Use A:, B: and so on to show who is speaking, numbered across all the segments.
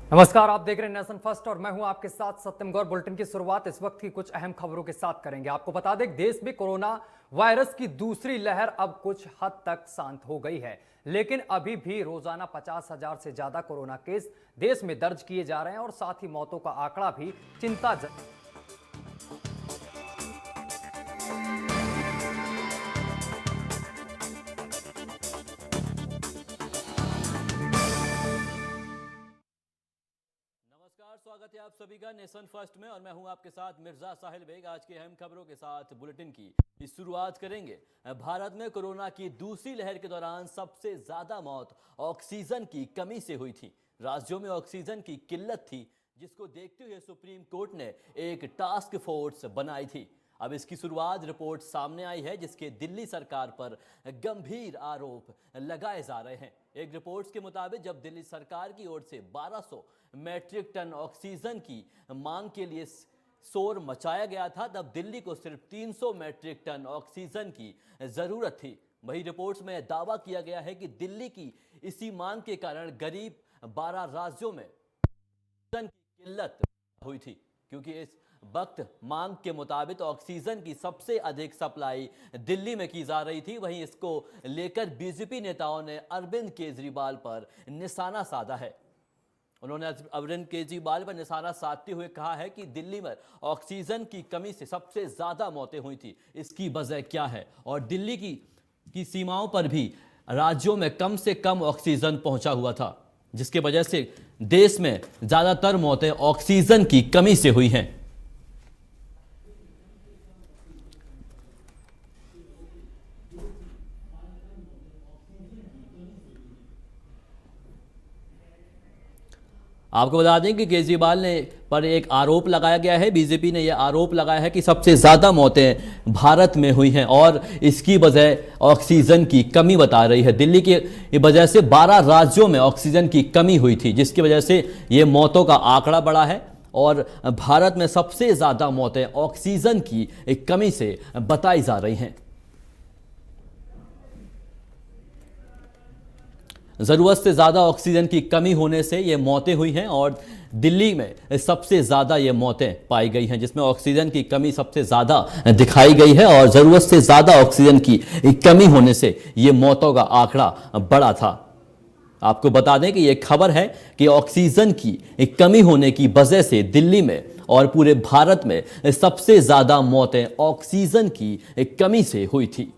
A: नमस्कार, आप देख रहे हैं नेशन फर्स्ट और मैं हूं आपके साथ सत्यम गौर। बुलेटिन की शुरुआत इस वक्त की कुछ अहम खबरों के साथ करेंगे। आपको बता दें, देश में कोरोना वायरस की दूसरी लहर अब कुछ हद तक शांत हो गई है, लेकिन अभी भी रोजाना 50,000 से ज्यादा कोरोना केस देश में दर्ज किए जा रहे हैं और साथ ही मौतों का आंकड़ा भी चिंताजनक।
B: नमस्कार, स्वागत है आप सभी का नेशन फर्स्ट में और मैं हूं आपके साथ मिर्जा साहिल बेग। आज की अहम खबरों के साथ बुलेटिन की शुरुआत करेंगे। भारत में कोरोना की दूसरी लहर के दौरान सबसे ज्यादा मौत ऑक्सीजन की कमी से हुई थी। राज्यों में ऑक्सीजन की किल्लत थी, जिसको देखते हुए सुप्रीम कोर्ट ने एक टास्क फोर्स बनाई थी। अब इसकी शुरुआत रिपोर्ट सामने आई है, जिसके दिल्ली सरकार पर गंभीर आरोप लगाए जा रहे हैं। एक रिपोर्ट के मुताबिक जब दिल्ली सरकार की ओर से 1200 मैट्रिक टन ऑक्सीजन की मांग के लिए शोर मचाया गया था, तब दिल्ली को सिर्फ 300 मैट्रिक टन ऑक्सीजन की जरूरत थी। वही रिपोर्ट्स में दावा किया गया है कि दिल्ली की इसी मांग के कारण गरीब 12 राज्यों में ऑक्सीजन की किल्लत हुई थी, क्योंकि इस वक्त मांग के मुताबिक ऑक्सीजन की सबसे अधिक सप्लाई दिल्ली में की जा रही थी। वहीं इसको लेकर बीजेपी नेताओं ने अरविंद केजरीवाल पर निशाना साधा है। उन्होंने अरविंद केजरीवाल पर निशाना साधते हुए कहा है कि दिल्ली में ऑक्सीजन की कमी से सबसे ज्यादा मौतें हुई थी। इसकी वजह क्या है? और दिल्ली की सीमाओं पर भी राज्यों में कम से कम ऑक्सीजन पहुंचा हुआ था, जिसके वजह से देश में ज्यादातर मौतें ऑक्सीजन की कमी से हुई हैं। आपको बता दें कि केजरीवाल ने पर एक आरोप लगाया गया है, बीजेपी ने यह आरोप लगाया है कि सबसे ज़्यादा मौतें भारत में हुई हैं और इसकी वजह ऑक्सीजन की कमी बता रही है। दिल्ली की वजह से 12 राज्यों में ऑक्सीजन की कमी हुई थी, जिसकी वजह से ये मौतों का आंकड़ा बढ़ा है और भारत में सबसे ज़्यादा मौतें ऑक्सीजन की कमी से बताई जा रही हैं। ज़रूरत से ज़्यादा ऑक्सीजन की कमी होने से ये मौतें हुई हैं और दिल्ली में सबसे ज़्यादा ये मौतें पाई गई हैं, जिसमें ऑक्सीजन की कमी सबसे ज़्यादा दिखाई गई है और ज़रूरत से ज़्यादा ऑक्सीजन की कमी होने से ये मौतों का आंकड़ा बढ़ा था। आपको बता दें कि ये खबर है कि ऑक्सीजन की कमी होने की वजह से दिल्ली में और पूरे भारत में सबसे ज़्यादा मौतें ऑक्सीजन की कमी से हुई थी।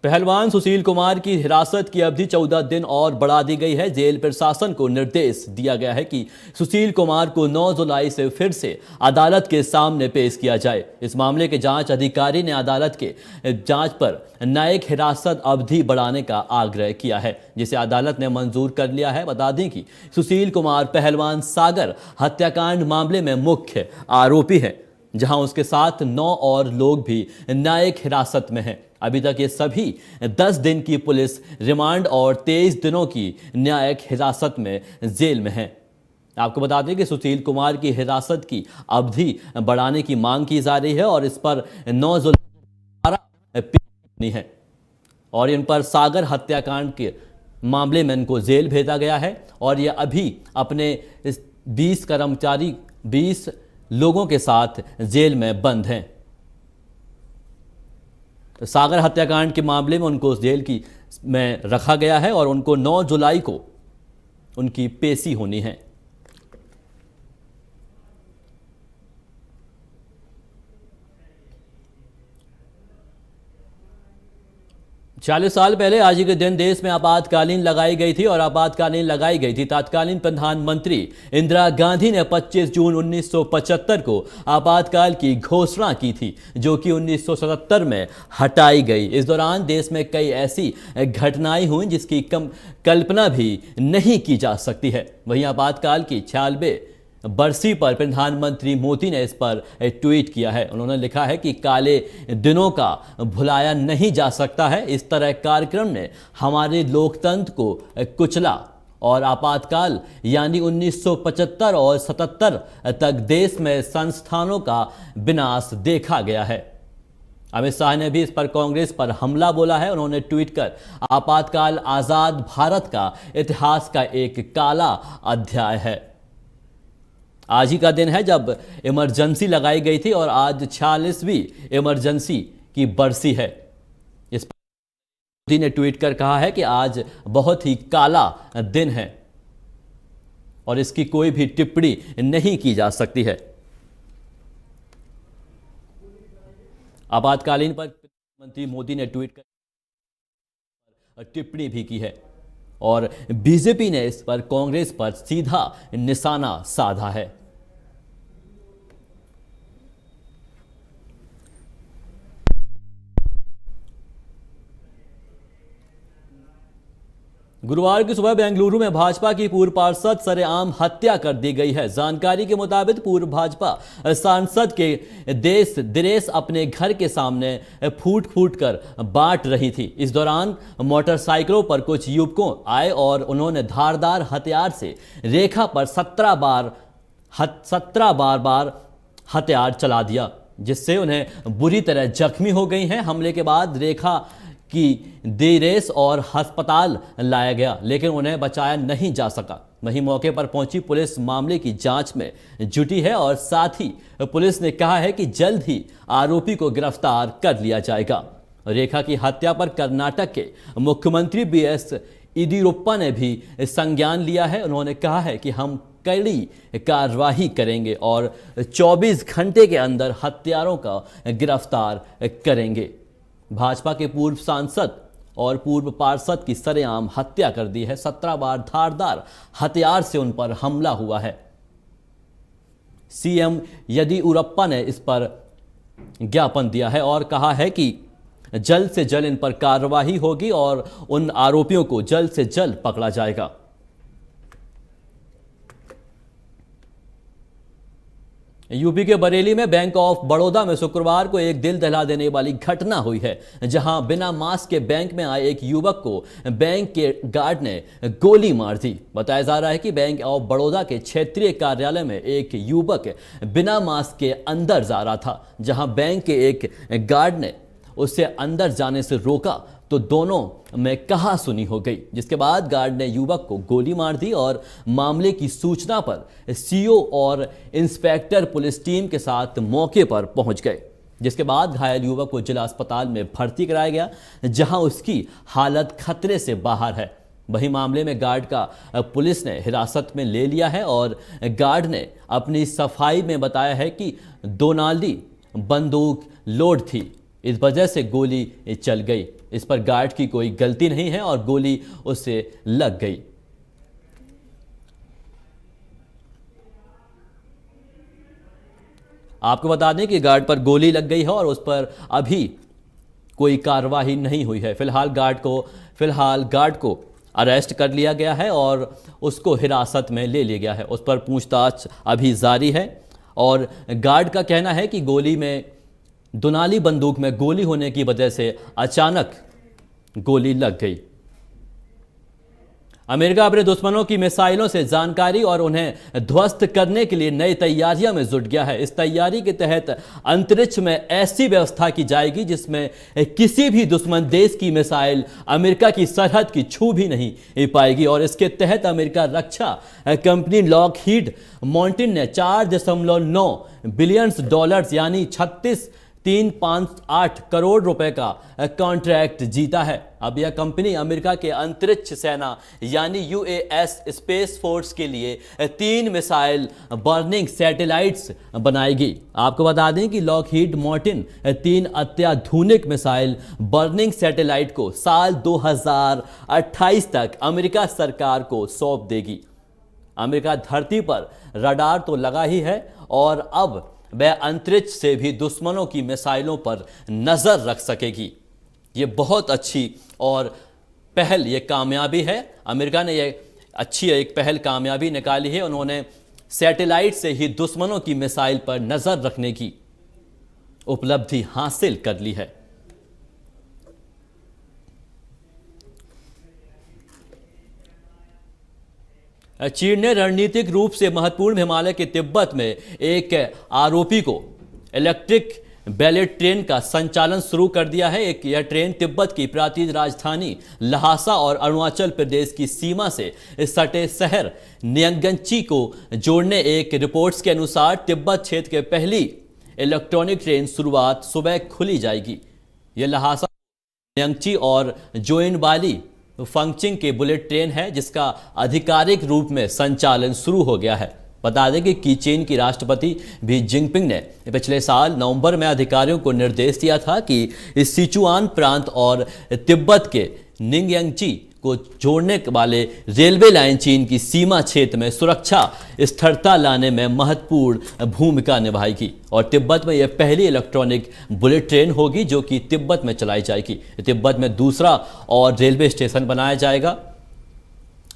B: पहलवान सुशील कुमार की हिरासत की अवधि 14 दिन और बढ़ा दी गई है। जेल प्रशासन को निर्देश दिया गया है कि सुशील कुमार को 9 जुलाई से फिर से अदालत के सामने पेश किया जाए। इस मामले के जांच अधिकारी ने अदालत के जांच पर न्यायिक हिरासत अवधि बढ़ाने का आग्रह किया है, जिसे अदालत ने मंजूर कर लिया है। बता दें कि सुशील कुमार पहलवान सागर हत्याकांड मामले में मुख्य आरोपी है, जहां उसके साथ 9 और लोग भी न्यायिक हिरासत में हैं। अभी तक ये सभी 10 दिन की पुलिस रिमांड और 23 दिनों की न्यायिक हिरासत में जेल में हैं। आपको बता दें कि सुशील कुमार की हिरासत की अवधि बढ़ाने की मांग की जा रही है और इस पर 9 जुलाई है और इन पर सागर हत्याकांड के मामले में इनको जेल भेजा गया है और ये अभी अपने 20 लोगों के साथ जेल में बंद हैं। सागर हत्याकांड के मामले में उनको जेल में रखा गया है और उनको 9 जुलाई को उनकी पेशी होनी है। 40 साल पहले आज ही के दिन देश में आपातकालीन लगाई गई थी और आपातकालीन लगाई गई थी। तत्कालीन प्रधानमंत्री इंदिरा गांधी ने 25 जून 1975 को आपातकाल की घोषणा की थी, जो कि 1977 में हटाई गई। इस दौरान देश में कई ऐसी घटनाएं हुई जिसकी कल्पना भी नहीं की जा सकती है। वहीं आपातकाल की 96 बरसी पर प्रधानमंत्री मोदी ने इस पर ट्वीट किया है। उन्होंने लिखा है कि काले दिनों का भुलाया नहीं जा सकता है। इस तरह कार्यक्रम ने हमारे लोकतंत्र को कुचला और आपातकाल यानी 1975 और 77 तक देश में संस्थानों का विनाश देखा गया है। अमित शाह ने भी इस पर कांग्रेस पर हमला बोला है। उन्होंने ट्वीट कर आपातकाल आजाद भारत का इतिहास का एक काला अध्याय है। आज ही का दिन है जब इमरजेंसी लगाई गई थी और आज 46वीं इमरजेंसी की बरसी है। इस पर मोदी ने ट्वीट कर कहा है कि आज बहुत ही काला दिन है और इसकी कोई भी टिप्पणी नहीं की जा सकती है। आपातकालीन पर प्रधानमंत्री मोदी ने ट्वीट कर टिप्पणी भी की है और बीजेपी ने इस पर कांग्रेस पर सीधा निशाना साधा है। गुरुवार की सुबह बेंगलुरु में भाजपा की पूर्व पार्षद सरेआम हत्या कर दी गई है। जानकारी के मुताबिक पूर्व भाजपा सांसद के दिनेश अपने घर के सामने फूट फूट कर बांट रही थी। इस दौरान मोटरसाइकिलों पर कुछ युवकों आए और उन्होंने धारदार हथियार से रेखा पर 17 बार हथियार चला दिया, जिससे उन्हें बुरी तरह जख्मी हो गई हैं। हमले के बाद रेखा की देरेस और अस्पताल लाया गया, लेकिन उन्हें बचाया नहीं जा सका। वहीं मौके पर पहुंची पुलिस मामले की जांच में जुटी है और साथ ही पुलिस ने कहा है कि जल्द ही आरोपी को गिरफ्तार कर लिया जाएगा। रेखा की हत्या पर कर्नाटक के मुख्यमंत्री बीएस येदियुरप्पा ने भी संज्ञान लिया है। उन्होंने कहा है कि हम कड़ी कार्रवाई करेंगे और 24 घंटे के अंदर हत्यारों का गिरफ्तार करेंगे। भाजपा के पूर्व सांसद और पूर्व पार्षद की सरेआम हत्या कर दी है। 17 बार धारदार हथियार से उन पर हमला हुआ है। सीएम येदियुरप्पा ने इस पर ज्ञापन दिया है और कहा है कि जल्द से जल्द इन पर कार्रवाई होगी और उन आरोपियों को जल्द से जल्द पकड़ा जाएगा। यूपी के बरेली में बैंक ऑफ बड़ौदा में शुक्रवार को एक दिल दहला देने वाली घटना हुई है, जहां बिना मास्क के बैंक में आए एक युवक को बैंक के गार्ड ने गोली मार दी। बताया जा रहा है कि बैंक ऑफ बड़ौदा के क्षेत्रीय कार्यालय में एक युवक बिना मास्क के अंदर जा रहा था, जहां बैंक के एक गार्ड ने उसे अंदर जाने से रोका तो दोनों में कहासुनी हो गई, जिसके बाद गार्ड ने युवक को गोली मार दी और मामले की सूचना पर सीओ और इंस्पेक्टर पुलिस टीम के साथ मौके पर पहुंच गए, जिसके बाद घायल युवक को जिला अस्पताल में भर्ती कराया गया, जहां उसकी हालत खतरे से बाहर है। वहीं मामले में गार्ड का पुलिस ने हिरासत में ले लिया है और गार्ड ने अपनी सफाई में बताया है कि दोनाली बंदूक लोड थी, इस वजह से गोली चल गई। इस पर गार्ड की कोई गलती नहीं है और गोली उससे लग गई। आपको बता दें कि गार्ड पर गोली लग गई है और उस पर अभी कोई कार्रवाई नहीं हुई है। फिलहाल गार्ड को अरेस्ट कर लिया गया है और उसको हिरासत में ले लिया गया है। उस पर पूछताछ अभी जारी है और गार्ड का कहना है कि दुनाली बंदूक में गोली होने की वजह से अचानक गोली लग गई। अमेरिका अपने दुश्मनों की मिसाइलों से जानकारी और उन्हें ध्वस्त करने के लिए नई तैयारियों में जुट गया है। इस तैयारी के तहत अंतरिक्ष में ऐसी व्यवस्था की जाएगी जिसमें किसी भी दुश्मन देश की मिसाइल अमेरिका की सरहद की छू भी नहीं पाएगी और इसके तहत अमेरिका रक्षा कंपनी लॉकहीड मार्टिन ने $4.9 बिलियन यानी 36,358 करोड़ रुपए का कॉन्ट्रैक्ट जीता है। अब यह कंपनी अमेरिका के अंतरिक्ष सेना यानी यूएस स्पेस फोर्स के लिए 3 मिसाइल बर्निंग सैटेलाइट्स बनाएगी। आपको बता दें कि लॉकहीड मार्टिन 3 अत्याधुनिक मिसाइल बर्निंग सैटेलाइट को साल 2028 तक अमेरिका सरकार को सौंप देगी। अमेरिका धरती पर रडार तो लगा ही है और अब वह अंतरिक्ष से भी दुश्मनों की मिसाइलों पर नजर रख सकेगी। ये बहुत अच्छी और पहल, ये कामयाबी है। अमेरिका ने ये अच्छी एक पहल कामयाबी निकाली है। उन्होंने सैटेलाइट से ही दुश्मनों की मिसाइल पर नजर रखने की उपलब्धि हासिल कर ली है। चीन ने रणनीतिक रूप से महत्वपूर्ण हिमालय के तिब्बत में एक आरोपी को इलेक्ट्रिक बैलेट ट्रेन का संचालन शुरू कर दिया है। यह ट्रेन तिब्बत की प्रांतीय राजधानी लहासा और अरुणाचल प्रदेश की सीमा से सटे शहर न्यंगची को जोड़ने एक रिपोर्ट्स के अनुसार तिब्बत क्षेत्र के पहली इलेक्ट्रॉनिक ट्रेन शुरुआत सुबह खुली जाएगी। यह लहासा न्यंगची और जोइनबाली फंगचिंग के बुलेट ट्रेन है जिसका आधिकारिक रूप में संचालन शुरू हो गया है। बता दें कि चीन की राष्ट्रपति भी जिनपिंग ने पिछले साल नवंबर में अधिकारियों को निर्देश दिया था कि इस सिचुआन प्रांत और तिब्बत के निंगयांची को जोड़ने वाले रेलवे लाइन चीन की सीमा क्षेत्र में सुरक्षा स्थिरता लाने में महत्वपूर्ण भूमिका निभाएगी और तिब्बत में यह पहली इलेक्ट्रॉनिक बुलेट ट्रेन होगी जो कि तिब्बत में चलाई जाएगी। तिब्बत में दूसरा और रेलवे स्टेशन बनाया जाएगा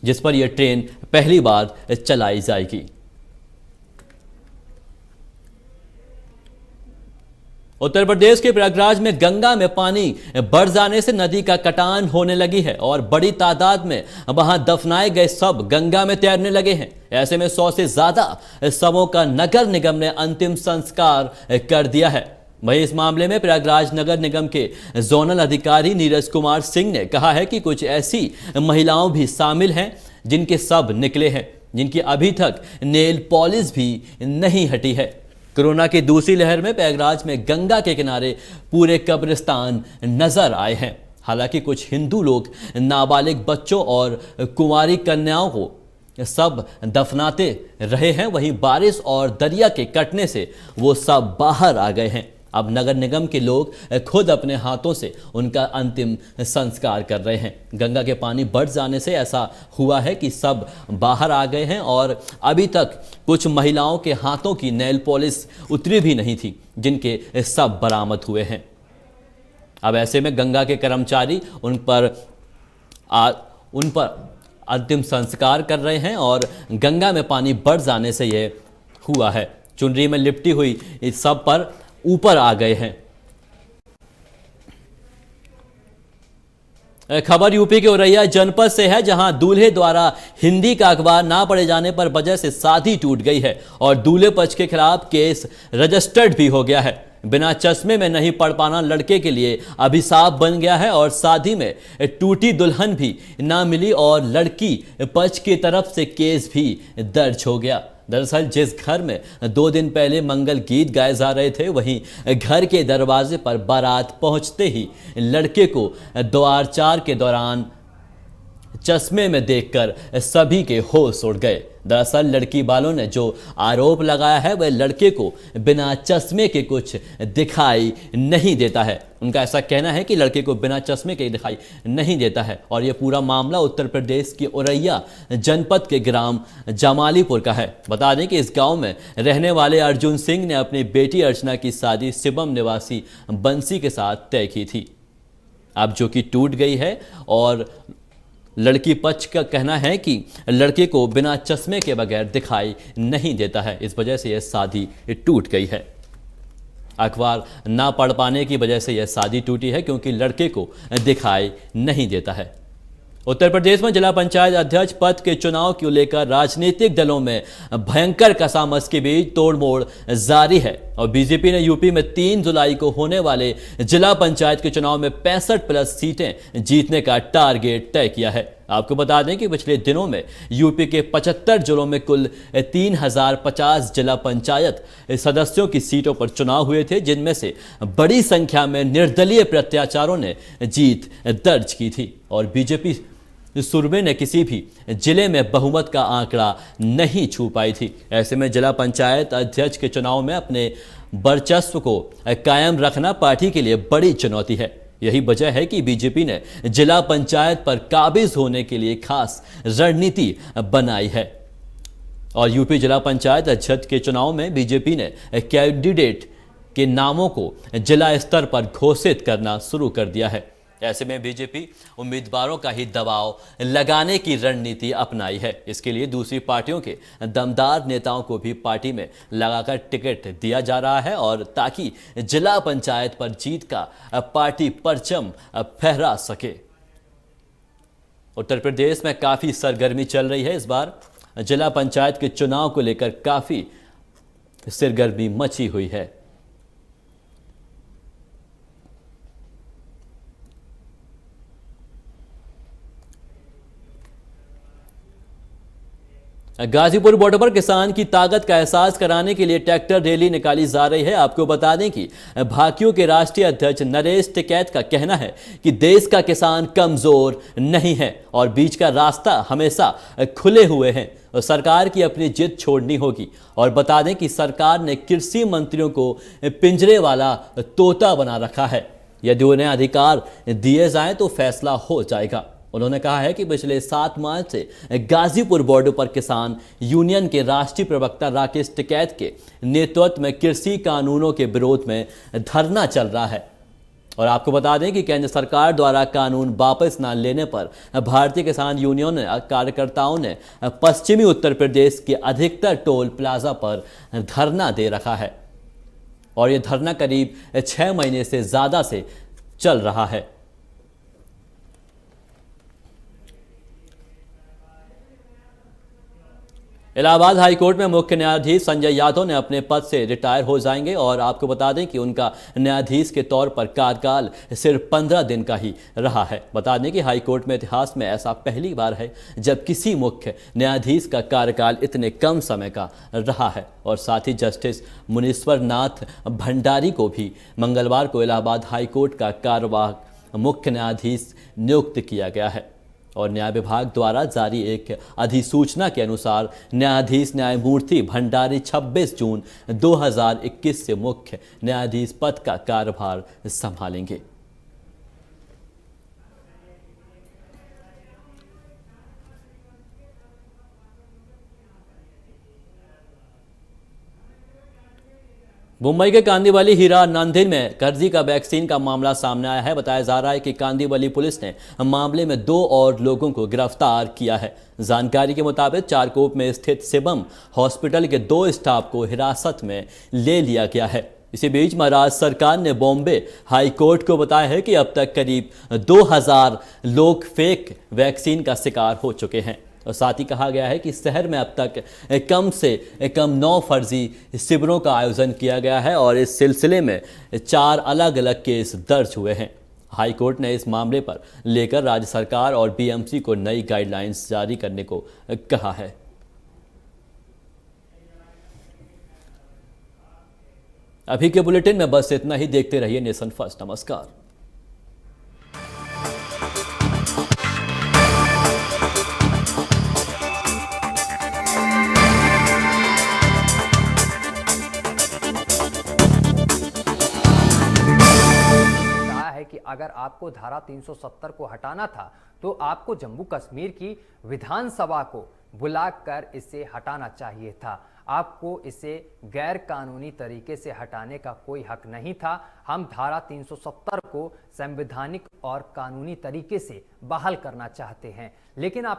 B: जिस पर यह ट्रेन पहली बार चलाई जाएगी। उत्तर प्रदेश के प्रयागराज में गंगा में पानी बढ़ जाने से नदी का कटान होने लगी है और बड़ी तादाद में वहां दफनाए गए शव गंगा में तैरने लगे हैं। ऐसे में 100 से ज्यादा शवों का नगर निगम ने अंतिम संस्कार कर दिया है। वहीं इस मामले में प्रयागराज नगर निगम के जोनल अधिकारी नीरज कुमार सिंह ने कहा है कि कुछ ऐसी महिलाओं भी शामिल हैं जिनके शव निकले हैं, जिनकी अभी तक नेल पॉलिश भी नहीं हटी है। कोरोना की दूसरी लहर में प्रयागराज में गंगा के किनारे पूरे कब्रिस्तान नजर आए हैं। हालांकि कुछ हिंदू लोग नाबालिग बच्चों और कुंवारी कन्याओं को सब दफनाते रहे हैं। वहीं बारिश और दरिया के कटने से वो सब बाहर आ गए हैं। अब नगर निगम के लोग खुद अपने हाथों से उनका अंतिम संस्कार कर रहे हैं। गंगा के पानी बढ़ जाने से ऐसा हुआ है कि सब बाहर आ गए हैं और अभी तक कुछ महिलाओं के हाथों की नेल पॉलिश उतरी भी नहीं थी जिनके सब बरामद हुए हैं। अब ऐसे में गंगा के कर्मचारी उन पर अंतिम संस्कार कर रहे हैं और गंगा में पानी बढ़ जाने से यह हुआ है। चुनरी में लिपटी हुई इस सब पर ऊपर आ गए हैं। खबर यूपी के औरैया जनपद से है जहां दूल्हे द्वारा हिंदी का अखबार ना पढ़े जाने पर वजह से शादी टूट गई है और दूल्हे पक्ष के खिलाफ केस रजिस्टर्ड भी हो गया है। बिना चश्मे में नहीं पढ़ पाना लड़के के लिए अभिशाप बन गया है और शादी में टूटी दुल्हन भी ना मिली और लड़की पक्ष की तरफ से केस भी दर्ज हो गया। दरअसल जिस घर में 2 दिन पहले मंगल गीत गाए जा रहे थे वहीं घर के दरवाजे पर बारात पहुंचते ही लड़के को द्वारचार के दौरान चश्मे में देखकर सभी के होश उड़ गए। दरअसल लड़की वालों ने जो आरोप लगाया है वह लड़के को बिना चश्मे के कुछ दिखाई नहीं देता है। उनका ऐसा कहना है कि लड़के को बिना चश्मे के दिखाई नहीं देता है और यह पूरा मामला उत्तर प्रदेश के औरैया जनपद के ग्राम जमालीपुर का है। बता दें कि इस गांव में रहने वाले अर्जुन सिंह ने अपनी बेटी अर्चना की शादी शिवम निवासी बंसी के साथ तय की थी, अब जो कि टूट गई है और लड़की पक्ष का कहना है कि लड़के को बिना चश्मे के बगैर दिखाई नहीं देता है, इस वजह से यह शादी टूट गई है। अखबार ना पढ़ पाने की वजह से यह शादी टूटी है क्योंकि लड़के को दिखाई नहीं देता है। उत्तर प्रदेश में जिला पंचायत अध्यक्ष पद के चुनाव को लेकर राजनीतिक दलों में भयंकर कसामस के बीच तोड़मोड़ जारी है और बीजेपी ने यूपी में 3 जुलाई को होने वाले जिला पंचायत के चुनाव में 65+ सीटें जीतने का टारगेट तय किया है। आपको बता दें कि पिछले दिनों में यूपी के 75 जिलों में कुल 3050 जिला पंचायत सदस्यों की सीटों पर चुनाव हुए थे, जिनमें से बड़ी संख्या में निर्दलीय प्रत्याशियों ने जीत दर्ज की थी और बीजेपी सूरबे ने किसी भी जिले में बहुमत का आंकड़ा नहीं छू पाई थी। ऐसे में जिला पंचायत अध्यक्ष के चुनाव में अपने वर्चस्व को कायम रखना पार्टी के लिए बड़ी चुनौती है। यही वजह है कि बीजेपी ने जिला पंचायत पर काबिज होने के लिए खास रणनीति बनाई है और यूपी जिला पंचायत अध्यक्ष के चुनाव में बीजेपी ने कैंडिडेट के नामों को जिला स्तर पर घोषित करना शुरू कर दिया है। ऐसे में बीजेपी उम्मीदवारों का ही दबाव लगाने की रणनीति अपनाई है। इसके लिए दूसरी पार्टियों के दमदार नेताओं को भी पार्टी में लगाकर टिकट दिया जा रहा है और ताकि जिला पंचायत पर जीत का पार्टी परचम फहरा सके। उत्तर प्रदेश में काफी सरगर्मी चल रही है। इस बार जिला पंचायत के चुनाव को लेकर काफी सरगर्मी मची हुई है। गाजीपुर बॉर्डर पर किसान की ताकत का एहसास कराने के लिए ट्रैक्टर रैली निकाली जा रही है। आपको बता दें कि भाकियों के राष्ट्रीय अध्यक्ष नरेश टिकैत का कहना है कि देश का किसान कमजोर नहीं है और बीच का रास्ता हमेशा खुले हुए हैं और सरकार की अपनी जिद छोड़नी होगी। और बता दें कि सरकार ने कृषि मंत्रियों को पिंजरे वाला तोता बना रखा है। यदि उन्हें अधिकार दिए जाएं तो फैसला हो जाएगा। उन्होंने कहा है कि पिछले 7 मार्च से गाजीपुर बॉर्डर पर किसान यूनियन के राष्ट्रीय प्रवक्ता राकेश टिकैत के नेतृत्व में कृषि कानूनों के विरोध में धरना चल रहा है। और आपको बता दें कि केंद्र सरकार द्वारा कानून वापस न लेने पर भारतीय किसान यूनियन कार्यकर्ताओं ने पश्चिमी उत्तर प्रदेश के अधिकतर टोल प्लाजा पर धरना दे रखा है और ये धरना करीब 6 महीने से ज़्यादा से चल रहा है। इलाहाबाद हाईकोर्ट में मुख्य न्यायाधीश संजय यादव ने अपने पद से रिटायर हो जाएंगे और आपको बता दें कि उनका न्यायाधीश के तौर पर कार्यकाल सिर्फ 15 दिन का ही रहा है। बता दें कि हाईकोर्ट में इतिहास में ऐसा पहली बार है जब किसी मुख्य न्यायाधीश का कार्यकाल इतने कम समय का रहा है। और साथ ही जस्टिस मुनीश्वर नाथ भंडारी को भी मंगलवार को इलाहाबाद हाईकोर्ट का कार्यवाहक मुख्य न्यायाधीश नियुक्त किया गया है। और न्याय विभाग द्वारा जारी एक अधिसूचना के अनुसार न्यायाधीश न्यायमूर्ति भंडारी 26 जून 2021 से मुख्य न्यायाधीश पद का कार्यभार संभालेंगे। मुंबई के कांदीवली हीरा नंदिन में कर्जी का वैक्सीन का मामला सामने आया है। बताया जा रहा है कि कांदीवली पुलिस ने मामले में 2 और लोगों को गिरफ्तार किया है। जानकारी के मुताबिक चारकोप में स्थित शिवम हॉस्पिटल के 2 स्टाफ को हिरासत में ले लिया गया है। इसी बीच महाराष्ट्र सरकार ने बॉम्बे हाई कोर्ट को बताया है कि अब तक करीब 2000 लोग फेक वैक्सीन का शिकार हो चुके हैं। और साथ ही कहा गया है कि शहर में अब तक कम से कम 9 फर्जी शिविरों का आयोजन किया गया है और इस सिलसिले में 4 अलग अलग केस दर्ज हुए हैं। हाई कोर्ट ने इस मामले पर लेकर राज्य सरकार और बीएमसी को नई गाइडलाइंस जारी करने को कहा है। अभी के बुलेटिन में बस इतना ही। देखते रहिए नेशन फर्स्ट। नमस्कार।
A: कि अगर आपको धारा 370 को हटाना था तो आपको जम्मू कश्मीर की विधानसभा को बुलाकर इसे हटाना चाहिए था। आपको इसे गैर कानूनी तरीके से हटाने का कोई हक नहीं था। हम धारा 370 को संवैधानिक और कानूनी तरीके से बहाल करना चाहते हैं, लेकिन आप